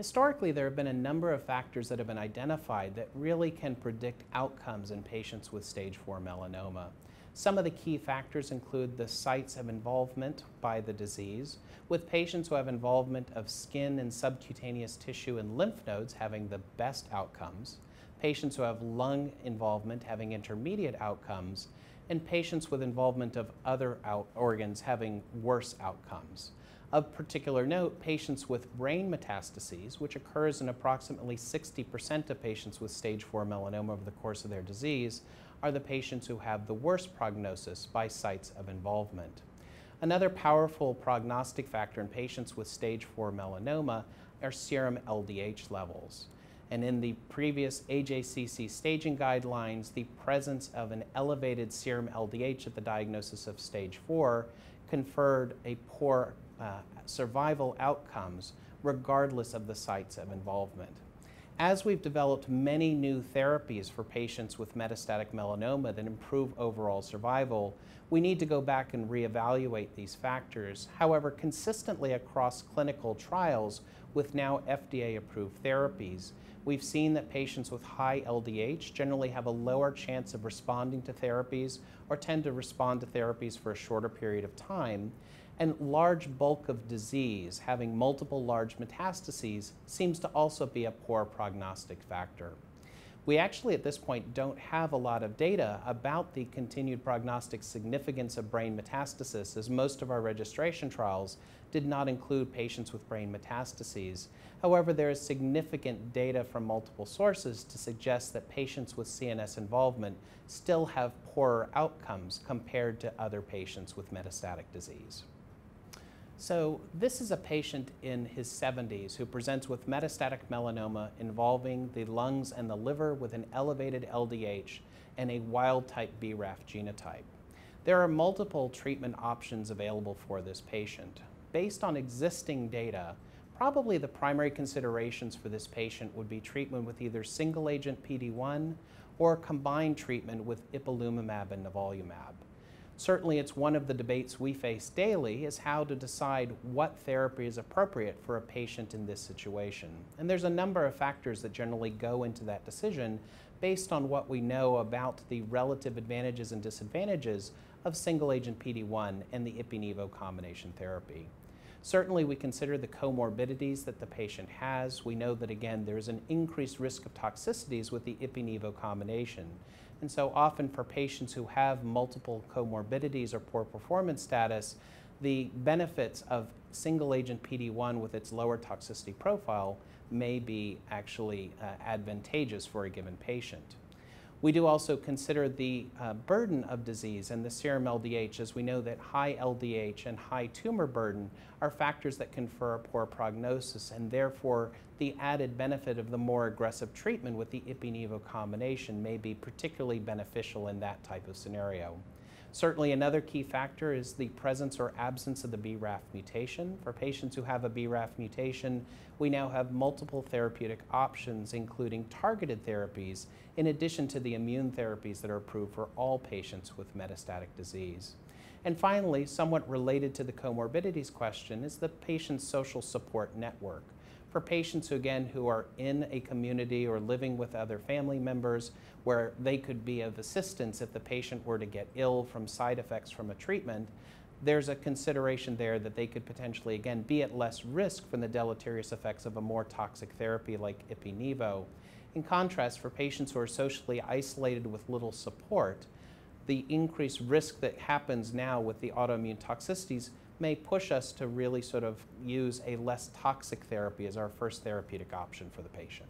Historically, there have been a number of factors that have been identified that really can predict outcomes in patients with stage 4 melanoma. Some of the key factors include the sites of involvement by the disease, with patients who have involvement of skin and subcutaneous tissue and lymph nodes having the best outcomes, patients who have lung involvement having intermediate outcomes, and patients with involvement of other organs having worse outcomes. Of particular note, patients with brain metastases, which occurs in approximately 60% of patients with stage 4 melanoma over the course of their disease, are the patients who have the worst prognosis by sites of involvement. Another powerful prognostic factor in patients with stage 4 melanoma are serum LDH levels. And in the previous AJCC staging guidelines, the presence of an elevated serum LDH at the diagnosis of stage 4 conferred a poor survival outcomes regardless of the sites of involvement. As we've developed many new therapies for patients with metastatic melanoma that improve overall survival, we need to go back and reevaluate these factors. However, consistently across clinical trials with now FDA-approved therapies, we've seen that patients with high LDH generally have a lower chance of responding to therapies or tend to respond to therapies for a shorter period of time. And large bulk of disease, having multiple large metastases, seems to also be a poor prognostic factor. We actually at this point don't have a lot of data about the continued prognostic significance of brain metastasis, as most of our registration trials did not include patients with brain metastases. However, there is significant data from multiple sources to suggest that patients with CNS involvement still have poorer outcomes compared to other patients with metastatic disease. So this is a patient in his 70s who presents with metastatic melanoma involving the lungs and the liver with an elevated LDH and a wild-type BRAF genotype. There are multiple treatment options available for this patient. Based on existing data, probably the primary considerations for this patient would be treatment with either single-agent PD-1 or combined treatment with ipilimumab and nivolumab. Certainly, it's one of the debates we face daily is how to decide what therapy is appropriate for a patient in this situation. And there's a number of factors that generally go into that decision based on what we know about the relative advantages and disadvantages of single-agent PD-1 and the ipi-nivo combination therapy. Certainly, we consider the comorbidities that the patient has. We know that, again, there's an increased risk of toxicities with the ipi-nivo combination. And so often for patients who have multiple comorbidities or poor performance status, the benefits of single-agent PD-1 with its lower toxicity profile may be actually advantageous for a given patient. We do also consider the burden of disease and the serum LDH, as we know that high LDH and high tumor burden are factors that confer a poor prognosis, and therefore the added benefit of the more aggressive treatment with the ipi-nivo combination may be particularly beneficial in that type of scenario. Certainly another key factor is the presence or absence of the BRAF mutation. For patients who have a BRAF mutation, we now have multiple therapeutic options, including targeted therapies, in addition to the immune therapies that are approved for all patients with metastatic disease. And finally, somewhat related to the comorbidities question, is the patient's social support network. For patients who are in a community or living with other family members where they could be of assistance if the patient were to get ill from side effects from a treatment, there's a consideration there that they could potentially, again, be at less risk from the deleterious effects of a more toxic therapy like ipi-nivo. In contrast, for patients who are socially isolated with little support, the increased risk that happens now with the autoimmune toxicities may push us to really sort of use a less toxic therapy as our first therapeutic option for the patient.